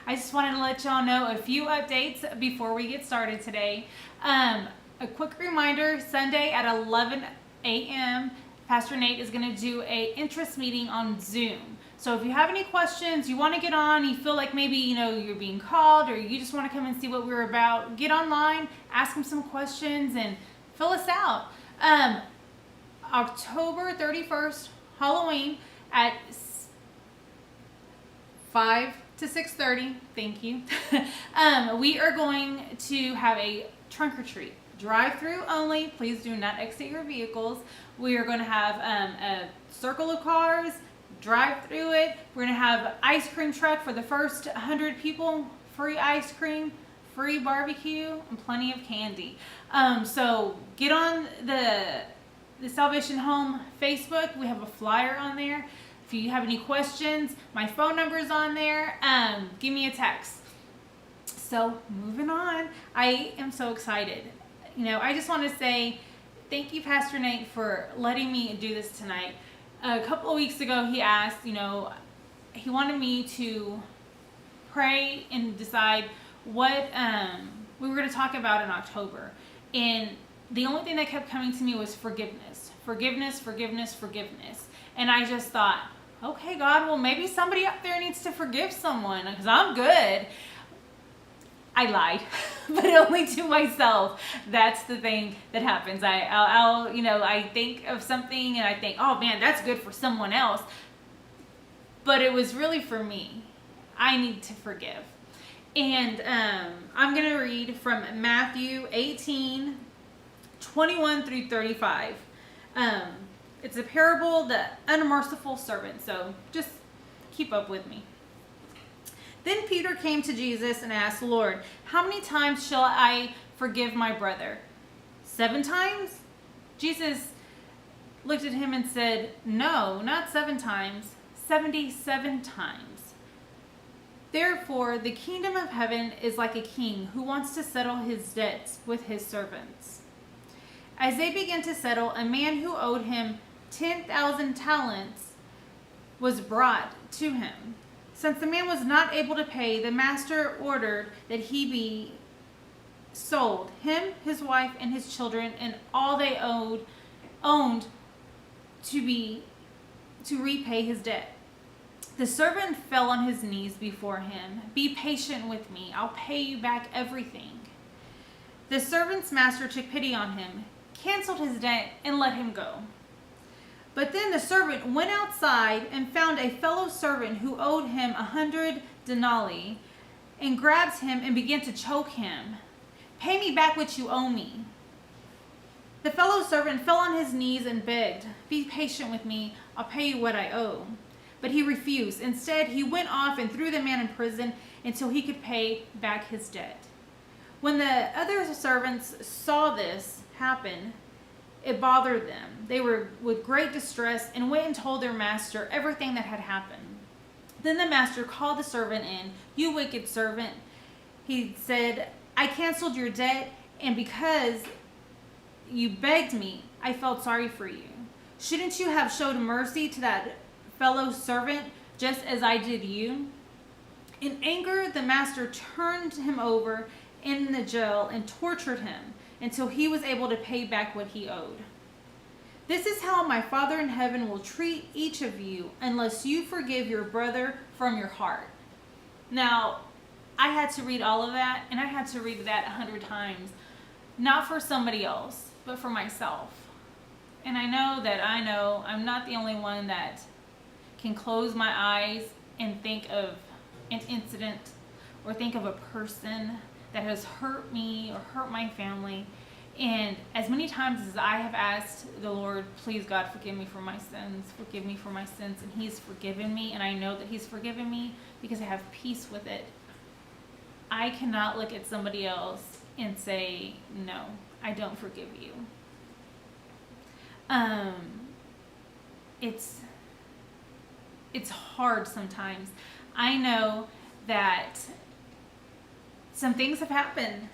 I just wanted to let y'all know a few updates before we get started today. A quick reminder, Sunday at 11 a.m., Pastor Nate is going to do a interest meeting on Zoom. So if you have any questions, you want to get on, you feel like maybe, you're being called, or you just want to come and see what we're about, get online, ask him some questions, and fill us out. October 31st, Halloween, at 5 to 6:30, thank you. We are going to have a trunk or treat. Drive-through only, please do not exit your vehicles. We are going to have a circle of cars, drive through it. We're going to have ice cream truck for the first 100 people, free ice cream, free barbecue, and plenty of candy. So get on the Salvation Home Facebook. We have a flyer on there. If you have any questions, my phone number is on there. Give me a text. So moving on, I am so excited. I just want to say thank you, Pastor Nate, for letting me do this tonight. A couple of weeks ago, he asked, he wanted me to pray and decide what we were going to talk about in October. And the only thing that kept coming to me was forgiveness. Forgiveness, forgiveness, forgiveness. And I just thought, okay, God, well, maybe somebody up there needs to forgive someone because I'm good. I lied, but only to myself. That's the thing that happens. I think of something and I think, oh man, that's good for someone else. But it was really for me. I need to forgive. And I'm going to read from Matthew 18, 21 through 35. It's a parable, the unmerciful servant. So just keep up with me. Then Peter came to Jesus and asked, Lord, how many times shall I forgive my brother? 7 times? Jesus looked at him and said, no, not 7 times, 77 times. Therefore, the kingdom of heaven is like a king who wants to settle his debts with his servants. As they began to settle, a man who owed him 10,000 talents was brought to him. Since the man was not able to pay, the master ordered that he be sold, him, his wife, and his children, and all they owned to repay his debt. The servant fell on his knees before him. Be patient with me. I'll pay you back everything. The servant's master took pity on him, canceled his debt, and let him go. But then the servant went outside and found a fellow servant who owed him 100 denarii, and grabs him and began to choke him. Pay me back what you owe me. The fellow servant fell on his knees and begged, be patient with me, I'll pay you what I owe. But he refused. Instead, he went off and threw the man in prison until he could pay back his debt. When the other servants saw this happen, it bothered them. They were with great distress and went and told their master everything that had happened. Then the master called the servant in. You wicked servant, he said, I canceled your debt, and because you begged me, I felt sorry for you. Shouldn't you have showed mercy to that fellow servant just as I did you? In anger, the master turned him over in the jail and tortured him until he was able to pay back what he owed. This is how my Father in heaven will treat each of you unless you forgive your brother from your heart. Now, I had to read all of that, and I had to read that 100 times, not for somebody else, but for myself. And I know I'm not the only one that can close my eyes and think of an incident or think of a person that has hurt me or hurt my family. And as many times as I have asked the Lord, please God, forgive me for my sins, and he's forgiven me, and I know that he's forgiven me because I have peace with it. I cannot look at somebody else and say, no, I don't forgive you. It's hard sometimes. I know that some things have happened.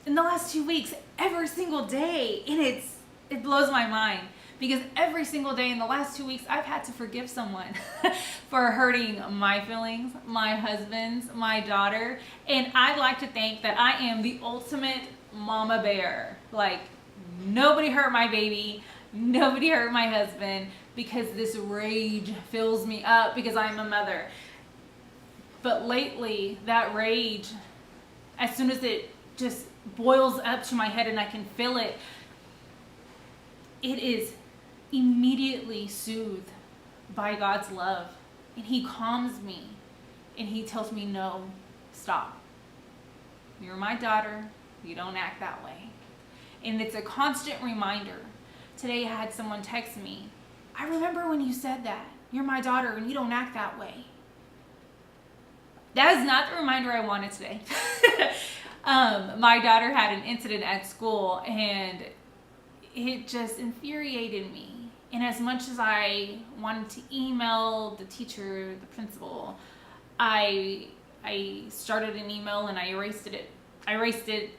In the last 2 weeks, every single day, and it blows my mind because every single day in the last 2 weeks, I've had to forgive someone for hurting my feelings, my husband's, my daughter. And I'd like to think that I am the ultimate mama bear. Like, nobody hurt my baby, nobody hurt my husband, because this rage fills me up because I'm a mother. But lately, that rage, as soon as it just boils up to my head and I can feel it, it is immediately soothed by God's love. And He calms me and He tells me, no, stop. You're my daughter. You don't act that way. And it's a constant reminder. Today I had someone text me, I remember when you said that. You're my daughter and you don't act that way. That is not the reminder I wanted today. My daughter had an incident at school and it just infuriated me. And as much as I wanted to email the teacher, the principal, I started an email and I erased it. I erased it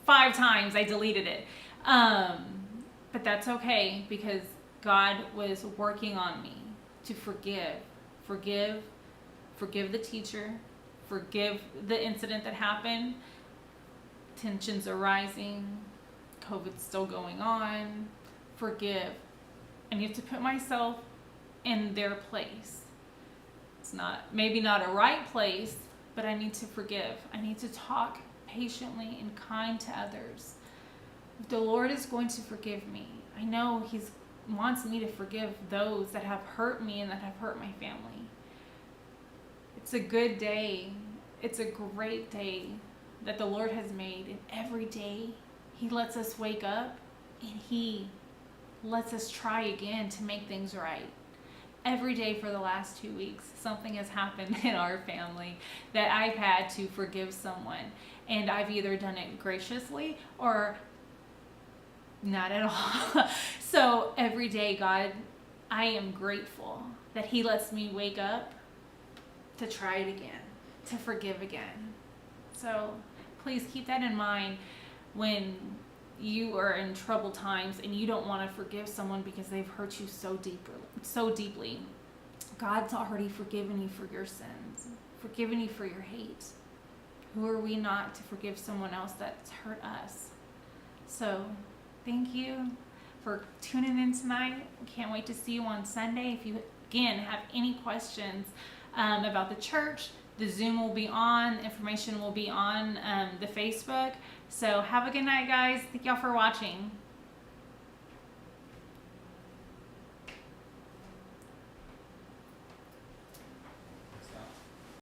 5 times. I deleted it. But that's okay, because God was working on me to forgive the teacher, forgive the incident that happened. Tensions are rising. COVID's still going on. Forgive. I need to put myself in their place. It's maybe not a right place, but I need to forgive. I need to talk patiently and kind to others. If the Lord is going to forgive me, I know He wants me to forgive those that have hurt me and that have hurt my family. It's a good day. It's a great day that the Lord has made. And every day He lets us wake up and He lets us try again to make things right. Every day for the last 2 weeks, something has happened in our family that I've had to forgive someone. And I've either done it graciously or not at all. So every day, God, I am grateful that He lets me wake up to try it again, to forgive again. So please keep that in mind when you are in troubled times and you don't want to forgive someone because they've hurt you so deeply. God's already forgiven you for your sins, forgiven you for your hate. Who are we not to forgive someone else that's hurt us? So thank you for tuning in tonight. Can't wait to see you on Sunday. If you, again, have any questions about the church, the Zoom will be on. Information will be on the Facebook. So have a good night, guys. Thank y'all for watching.